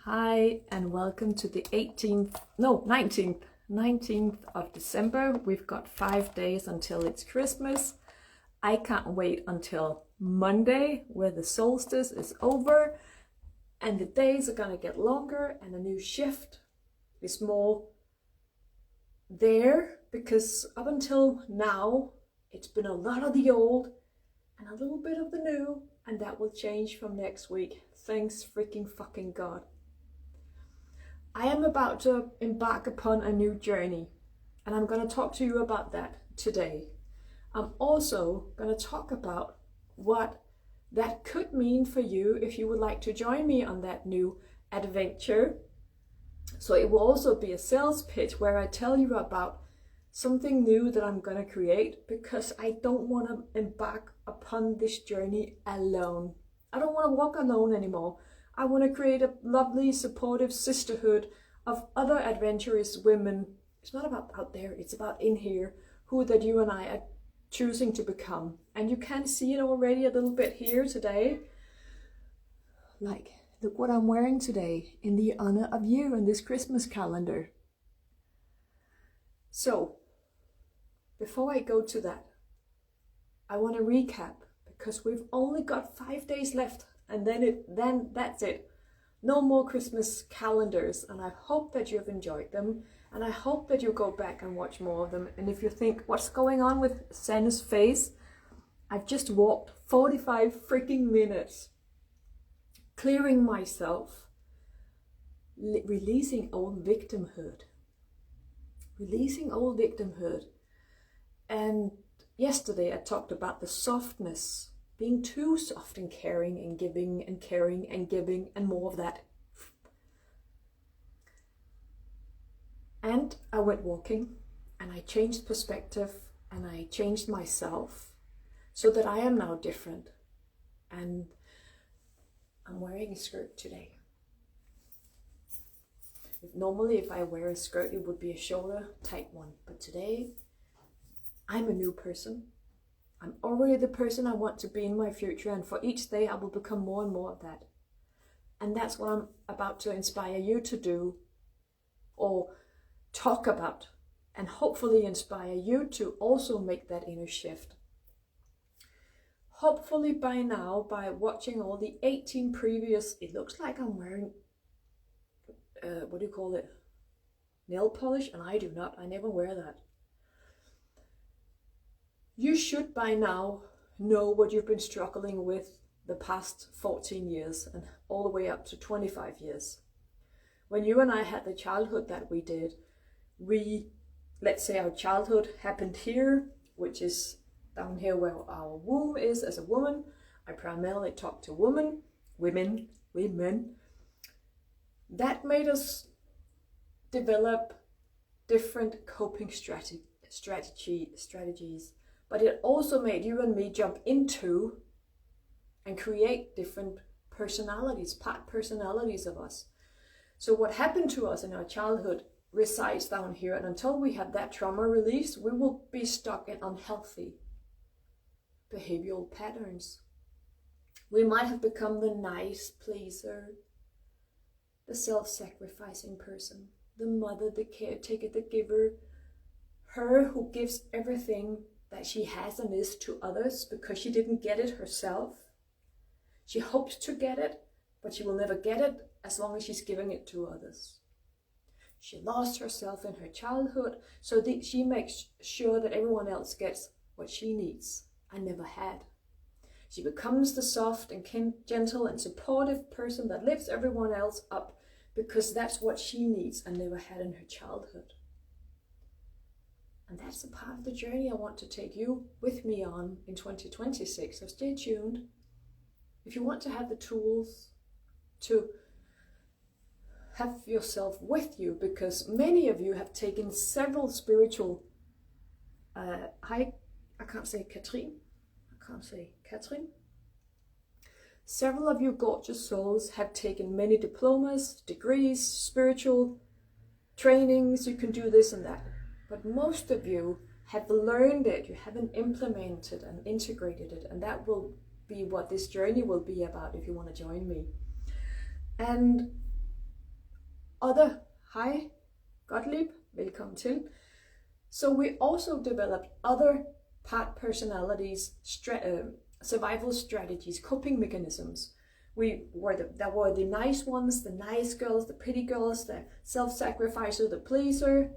Hi and welcome to the 19th of December. We've got 5 days until it's Christmas. I can't wait until Monday where the solstice is over and the days are gonna get longer and a new shift is more there, because up until now it's been a lot of the old and a little bit of the new, and that will change from next week. Thanks freaking fucking God. I am about to embark upon a new journey, and I'm going to talk to you about that today. I'm also going to talk about what that could mean for you if you would like to join me on that new adventure. So it will also be a sales pitch where I tell you about something new that I'm going to create, because I don't want to embark upon this journey alone. I don't want to walk alone anymore. I want to create a lovely, supportive sisterhood of other adventurous women. It's not about out there, it's about in here, who that you and I are choosing to become. And you can see it already a little bit here today. Like, look what I'm wearing today in the honor of you in this Christmas calendar. So, before I go to that, I want to recap, because we've only got 5 days left. And then that's it. No more Christmas calendars. And I hope that you've enjoyed them. And I hope that you go back and watch more of them. And if you think, what's going on with Santa's face? I've just walked 45 freaking minutes, clearing myself, releasing old victimhood. Releasing old victimhood. And yesterday I talked about the softness, being too soft and caring and giving and caring and giving and more of that. And I went walking and I changed perspective and I changed myself so that I am now different. And I'm wearing a skirt today. Normally if I wear a skirt it would be a shoulder tight one, but today I'm a new person. I'm already the person I want to be in my future, and for each day I will become more and more of that. And that's what I'm about to inspire you to do, or talk about, and hopefully inspire you to also make that inner shift. Hopefully by now, by watching all the 18 previous, it looks like I'm wearing, what do you call it? Nail polish, and I do not, I never wear that. You should by now know what you've been struggling with the past 14 years and all the way up to 25 years. When you and I had the childhood that we did, let's say our childhood happened here, which is down here where our womb is as a woman. I primarily talk to women. That made us develop different coping strategies. But it also made you and me jump into and create different personalities, part personalities of us. So what happened to us in our childhood resides down here, and until we have that trauma released, we will be stuck in unhealthy behavioral patterns. We might have become the nice pleaser, the self-sacrificing person, the mother, the caretaker, the giver, her who gives everything that she has and is to others because she didn't get it herself. She hopes to get it, but she will never get it as long as she's giving it to others. She lost herself in her childhood, so that she makes sure that everyone else gets what she needs and never had. She becomes the soft and gentle and supportive person that lifts everyone else up because that's what she needs and never had in her childhood. And that's a part of the journey I want to take you with me on in 2026. So stay tuned. If you want to have the tools to have yourself with you, because many of you have taken several spiritual, Several of you gorgeous souls have taken many diplomas, degrees, spiritual trainings. You can do this and that. But most of you have learned it, you haven't implemented and integrated it, and that will be what this journey will be about if you want to join me. And other, hi, Gottlieb, velkommen til. So we also developed other part personalities, survival strategies, coping mechanisms. There were the nice ones, the nice girls, the pretty girls, the self-sacrificer, the pleaser,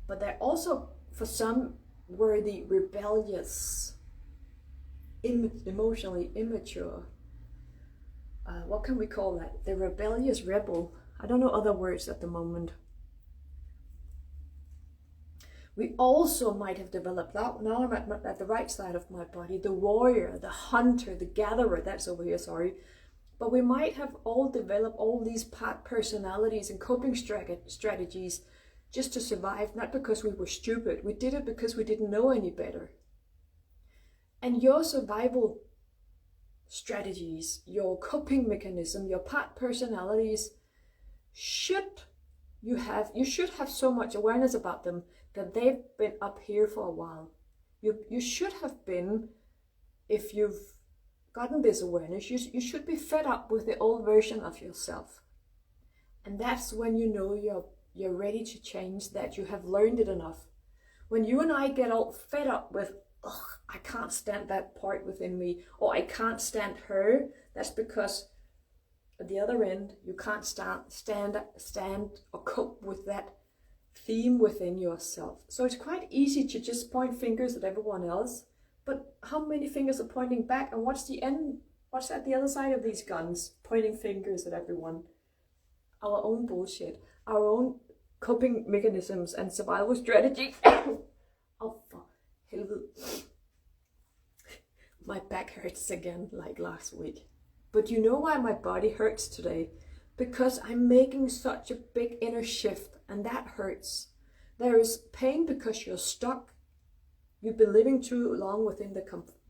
but there also, for some, were the rebellious, emotionally immature. What can we call that? The rebellious rebel. I don't know other words at the moment. We also might have developed, now I'm at the right side of my body, the warrior, the hunter, the gatherer, that's over here, sorry. But we might have all developed all these part personalities and coping strategies just to survive, not because we were stupid. We did it because we didn't know any better. And your survival strategies, your coping mechanism, your part personalities, you should have so much awareness about them that they've been up here for a while. You should have been, if you've gotten this awareness, you should be fed up with the old version of yourself. And that's when you know you're ready to change, that you have learned it enough. When you and I get all fed up with, ugh, I can't stand that part within me, or I can't stand her, that's because at the other end, you can't stand or cope with that theme within yourself. So it's quite easy to just point fingers at everyone else, but how many fingers are pointing back, and what's at the other side of these guns, pointing fingers at everyone? Our own bullshit, our own coping mechanisms and survival strategy. Oh, for helvede. My back hurts again like last week. But you know why my body hurts today? Because I'm making such a big inner shift, and that hurts. There is pain because you're stuck. You've been living too long within the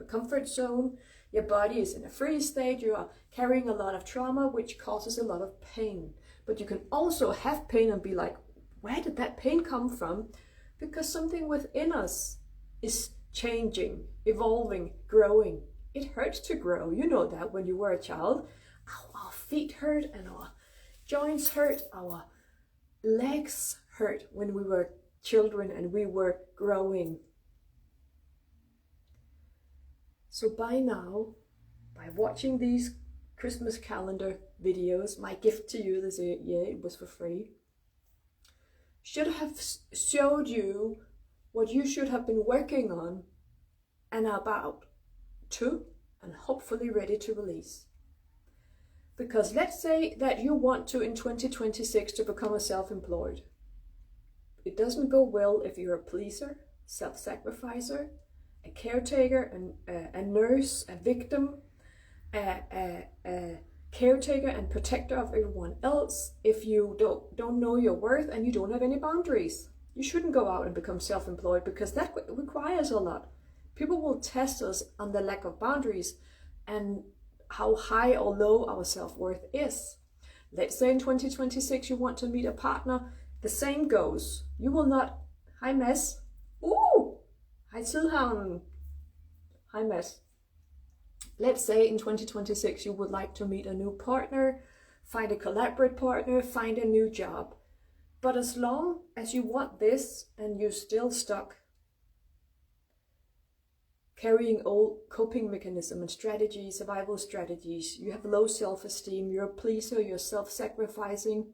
comfort zone. Your body is in a freeze state. You are carrying a lot of trauma, which causes a lot of pain. But you can also have pain and be like, where did that pain come from? Because something within us is changing, evolving, growing. It hurts to grow. You know that when you were a child. Our feet hurt and our joints hurt. Our legs hurt when we were children and we were growing. So by now, by watching these Christmas calendar videos, my gift to you this year, it was for free, should have showed you what you should have been working on and about to, and hopefully ready to release. Because let's say that you want to, in 2026, to become a self-employed. It doesn't go well if you're a pleaser, self-sacrificer, a caretaker, a nurse, a victim, a caretaker and protector of everyone else. If you don't know your worth and you don't have any boundaries, you shouldn't go out and become self-employed, because that requires a lot. People will test us on the lack of boundaries and how high or low our self-worth is. Let's say in 2026 you want to meet a partner, the same goes. You will not, hi Mads, hi Sydhavnen, hi Mads. Let's say in 2026 you would like to meet a new partner, find a collaborate partner, find a new job. But as long as you want this and you're still stuck carrying old coping mechanism and strategies, survival strategies, you have low self-esteem, you're a pleaser, you're self-sacrificing,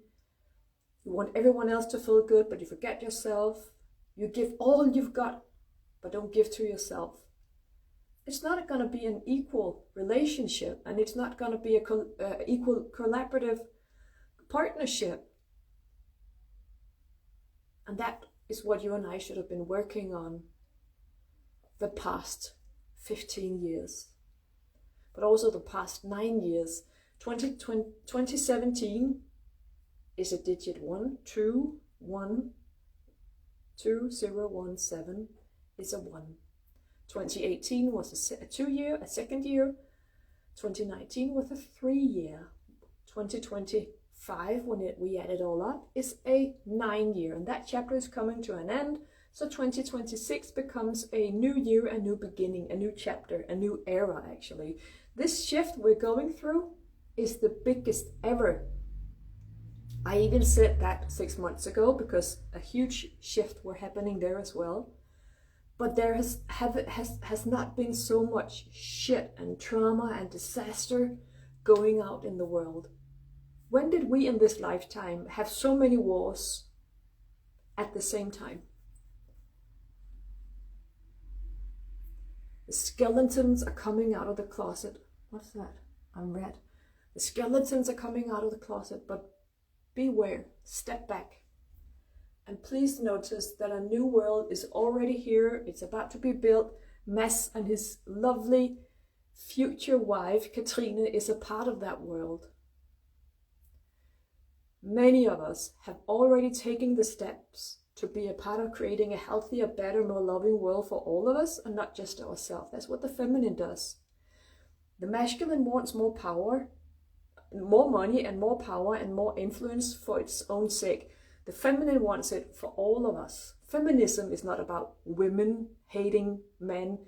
you want everyone else to feel good, but you forget yourself, you give all you've got, but don't give to yourself. It's not going to be an equal relationship, and it's not going to be an equal collaborative partnership. And that is what you and I should have been working on the past 15 years, but also the past 9 years. 2017 is a digit 1, 2, 1, 2, 0, 1, 7 is a 1. 2018 was a 2-year, a second year. 2019 was a 3-year. 2025, when we add it all up, is a 9-year, and that chapter is coming to an end. So 2026 becomes a new year, a new beginning, a new chapter, a new era actually. This shift we're going through is the biggest ever I even said that 6 months ago because a huge shift were happening there as well. But there has not been so much shit and trauma and disaster going out in the world. When did we in this lifetime have so many wars at the same time? The skeletons are coming out of the closet. What's that? I'm red. The skeletons are coming out of the closet, but beware, step back. And please notice that a new world is already here. It's about to be built. Mads and his lovely future wife, Katrine, is a part of that world. Many of us have already taken the steps to be a part of creating a healthier, better, more loving world for all of us and not just ourselves. That's what the feminine does. The masculine wants more power, more money and more power and more influence for its own sake. The feminine wants it for all of us. Feminism is not about women hating men.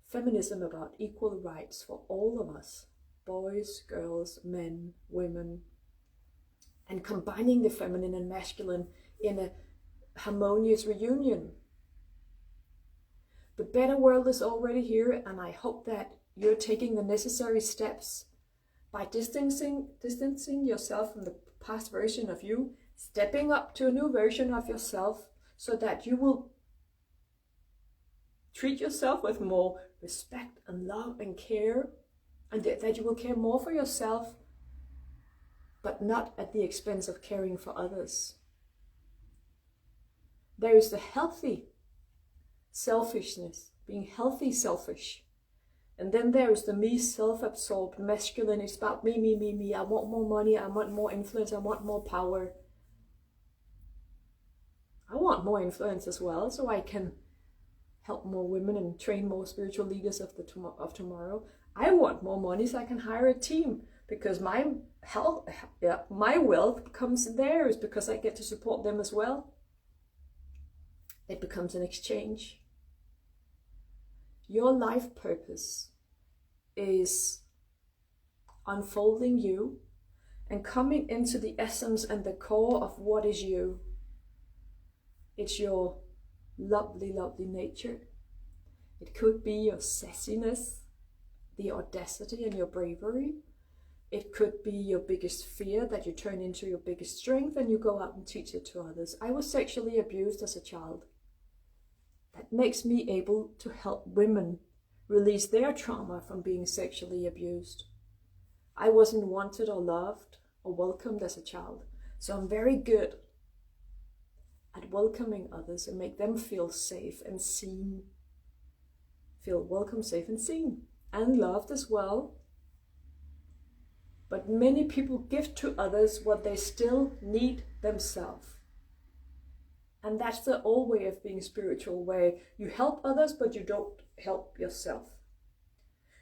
Feminism about equal rights for all of us. Boys, girls, men, women. And combining the feminine and masculine in a harmonious reunion. The better world is already here, and I hope that you're taking the necessary steps by distancing yourself from the past version of you, stepping up to a new version of yourself so that you will treat yourself with more respect and love and care, and that you will care more for yourself, but not at the expense of caring for others. There is the healthy selfishness, being healthy selfish. And then there is the me, self-absorbed, masculine. It's about me, me, me, me. I want more money, I want more influence, I want more power. I want more influence as well, so I can help more women and train more spiritual leaders of tomorrow. I want more money so I can hire a team, because my wealth becomes theirs because I get to support them as well. It becomes an exchange. Your life purpose is unfolding you and coming into the essence and the core of what is you. It's your lovely, lovely nature. It could be your sassiness, the audacity and your bravery. It could be your biggest fear that you turn into your biggest strength and you go out and teach it to others. I was sexually abused as a child. That makes me able to help women release their trauma from being sexually abused. I wasn't wanted or loved or welcomed as a child, so I'm very good at welcoming others and make them feel safe and seen. Feel welcome, safe and seen, and loved as well. But many people give to others what they still need themselves. And that's the old way of being spiritual, where you help others, but you don't help yourself.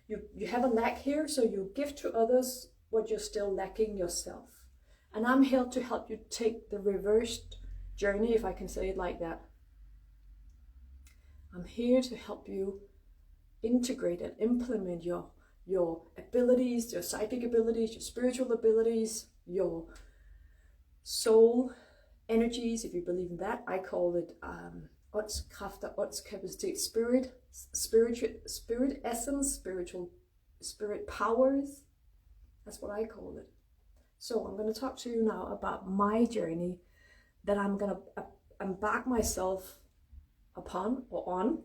You have a lack here, so you give to others what you're still lacking yourself. And I'm here to help you take the reversed journey, if I can say it like that. I'm here to help you integrate and implement your abilities, your psychic abilities, your spiritual abilities, your soul energies, if you believe in that. I call it Åndskræfter, Åndskapacitet, spirit essence, spirit powers. That's what I call it. So I'm going to talk to you now about my journey that I'm going to embark myself upon or on,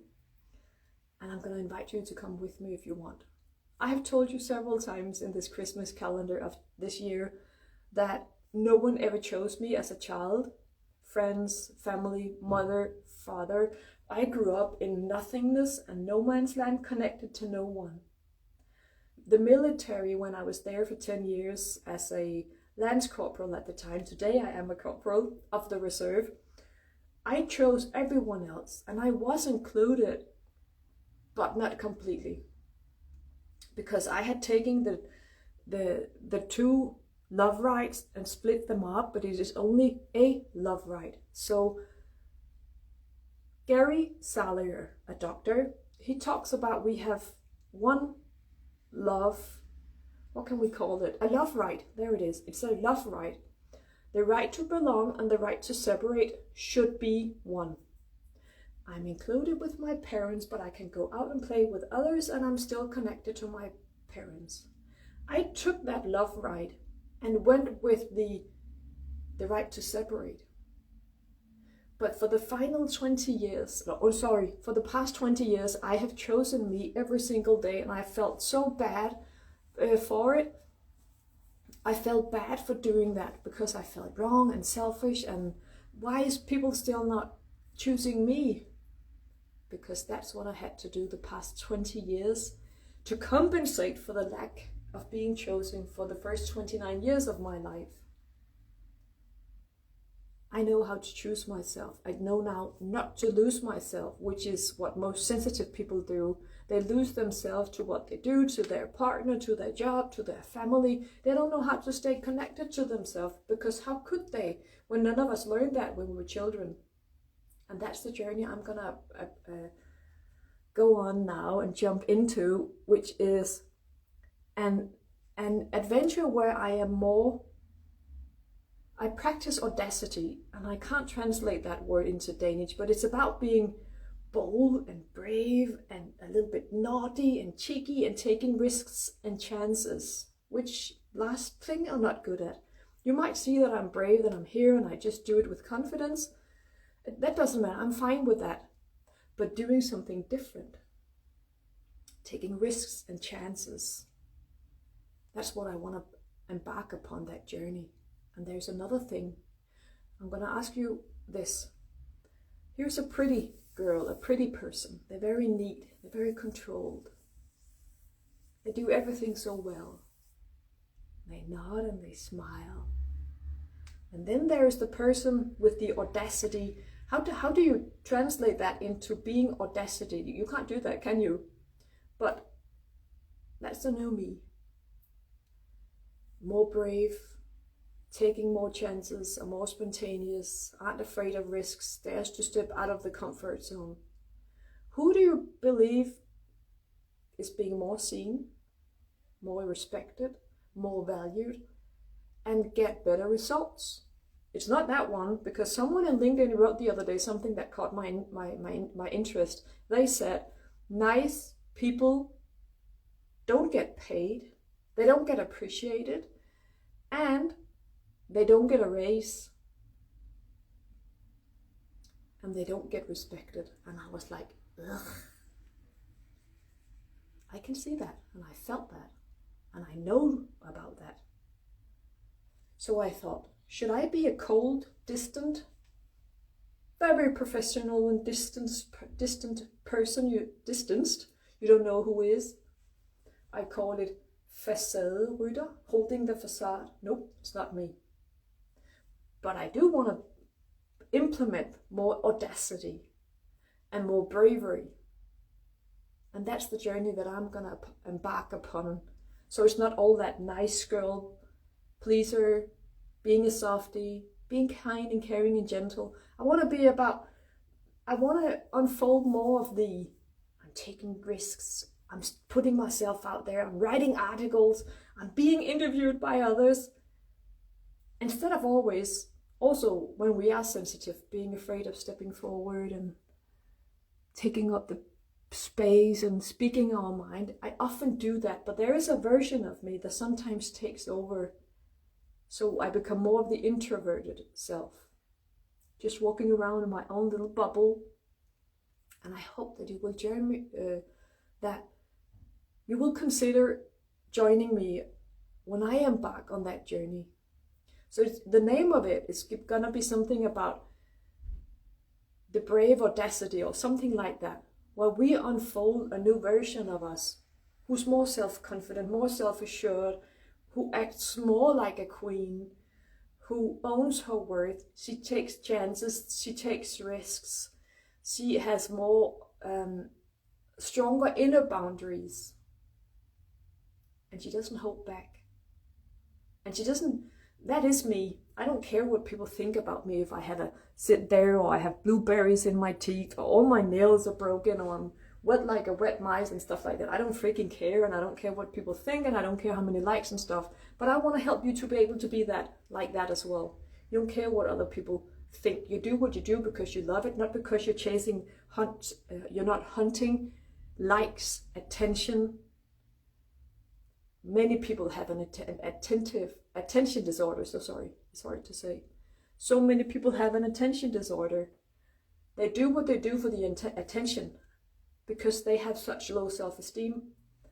and I'm going to invite you to come with me if you want. I have told you several times in this Christmas calendar of this year that no one ever chose me as a child. Friends, family, mother, father. I grew up in nothingness and no man's land, connected to no one. The military, when I was there for 10 years as a lance corporal at the time, today I am a corporal of the reserve, I chose everyone else and I was included, but not completely. Because I had taken the two love rights and split them up, but it is only a love right. So Gary Salier, a doctor, he talks about we have one love, what can we call it? A love right, there it is. It's a love right The right to belong and the right to separate should be one. I'm included with my parents, but I can go out and play with others and I'm still connected to my parents. I took that love right and went with the right to separate. But for the final 20 years, for the past 20 years, I have chosen me every single day, and I felt so bad for it. I felt bad for doing that because I felt wrong and selfish, and why is people still not choosing me? Because that's what I had to do the past 20 years to compensate for the lack of being chosen for the first 29 years of my life. I know how to choose myself. I know now not to lose myself, which is what most sensitive people do. They lose themselves to what they do, to their partner, to their job, to their family. They don't know how to stay connected to themselves, because how could they when none of us learned that when we were children? And that's the journey I'm gonna go on now and jump into, which is an adventure where I practice audacity, and I can't translate that word into Danish, but it's about being bold and brave and a little bit naughty and cheeky and taking risks and chances, which last thing I'm not good at. You might see that I'm brave, that I'm here, and I just do it with confidence. That doesn't matter, I'm fine with that. But doing something different, taking risks and chances, that's what I want to embark upon, that journey. And there's another thing. I'm going to ask you this. Here's a pretty girl, a pretty person. They're very neat. They're very controlled. They do everything so well. They nod and they smile. And then there's the person with the audacity. How do you translate that into being audacity? You can't do that, can you? But that's the new me. More brave, taking more chances, are more spontaneous, aren't afraid of risks, dares to step out of the comfort zone. Who do you believe is being more seen, more respected, more valued, and get better results? It's not that one, because someone in LinkedIn wrote the other day something that caught my interest. They said, nice people don't get paid, they don't get appreciated, and they don't get a raise, and they don't get respected. And I was like, ugh. I can see that, and I felt that, and I know about that. So I thought, should I be a cold, distant, very professional and distant person, you don't know who is? I call it facaderytter, holding the facade. Nope, it's not me. But I do want to implement more audacity and more bravery. And that's the journey that I'm going to embark upon. So it's not all that nice girl, pleaser, being a softie, being kind and caring and gentle. I want to unfold more of I'm taking risks, I'm putting myself out there, I'm writing articles, I'm being interviewed by others. Instead of always, also when we are sensitive, being afraid of stepping forward and taking up the space and speaking our mind. I often do that, but there is a version of me that sometimes takes over. So I become more of the introverted self, just walking around in my own little bubble. And I hope that you will join me, that you will consider joining me when I embark on that journey. So the name of it is gonna be something about the brave audacity or something like that, where we unfold a new version of us, who's more self-confident, more self-assured, who acts more like a queen, who owns her worth. She takes chances, she takes risks, she has more stronger inner boundaries, and she doesn't hold back. And she doesn't, that is me. I don't care what people think about me if I had to sit there, or I have blueberries in my teeth, or all my nails are broken, or I'm wet like a wet mice and stuff like that. I don't freaking care, and I don't care what people think, and I don't care how many likes and stuff. But I want to help you to be able to be that, like that as well. You don't care what other people think. You do what you do because you love it, not because you're chasing you're not hunting likes, attention. Many people have an attention disorder. So sorry to say. So many people have an attention disorder. They do what they do for the attention because they have such low self-esteem.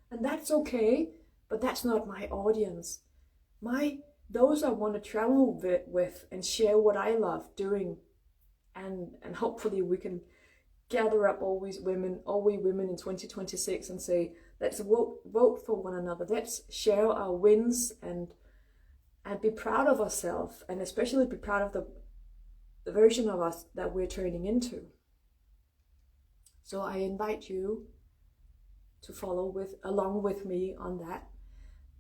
And that's okay, but that's not my audience. Those I want to travel with and share what I love doing. And hopefully we can gather up all we women in 2026 and say, let's vote for one another. Let's share our wins and be proud of ourselves, and especially be proud of the version of us that we're turning into. So I invite you to follow along with me on that.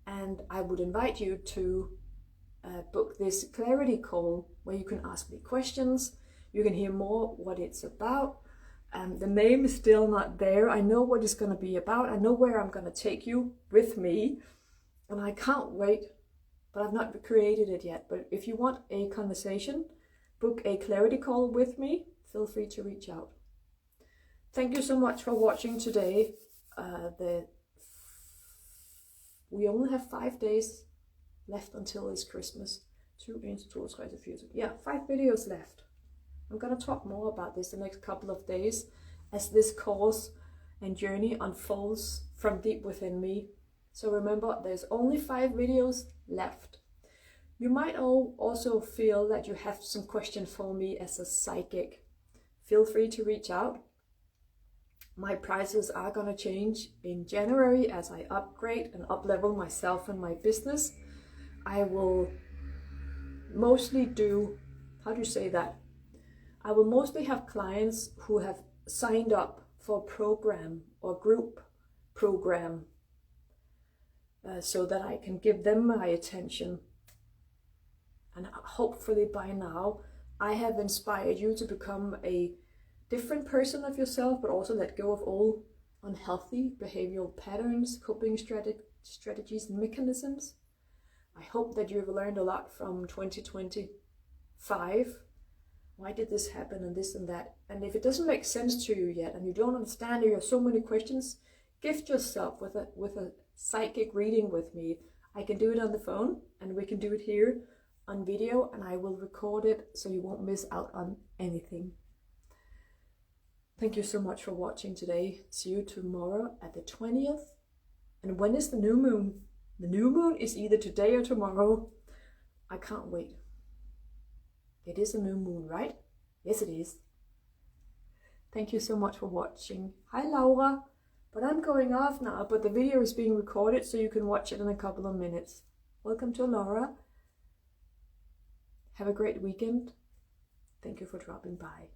And I would invite you to book this clarity call where you can ask me questions. You can hear more what it's about. The name is still not there. I know what it's going to be about. I know where I'm going to take you with me. And I can't wait, but I've not created it yet. But if you want a conversation, book a clarity call with me, feel free to reach out. Thank you so much for watching today. We only have 5 days left until it's Christmas. 2, 1, 2, 3, 4. Yeah, 5 videos left. I'm going to talk more about this the next couple of days as this course and journey unfolds from deep within me. So remember, there's only 5 videos left. You might also feel that you have some questions for me as a psychic. Feel free to reach out. My prices are going to change in January as I upgrade and up-level myself and my business. I will mostly do, how do you say that? I will mostly have clients who have signed up for a program or group program so that I can give them my attention. And hopefully by now I have inspired you to become a different person of yourself, but also let go of all unhealthy behavioral patterns, coping strategies and mechanisms. I hope that you've learned a lot from 2025. Why did this happen and this and that? And if it doesn't make sense to you yet and you don't understand, or you have so many questions, gift yourself with a psychic reading with me. I can do it on the phone and we can do it here on video, and I will record it so you won't miss out on anything. Thank you so much for watching today. See you tomorrow at the 20th. And when is the new moon? The new moon is either today or tomorrow. I can't wait. It is a new moon, right? Yes, it is. Thank you so much for watching. Hi, Laura. But I'm going off now, but the video is being recorded so you can watch it in a couple of minutes. Welcome to Laura. Have a great weekend. Thank you for dropping by.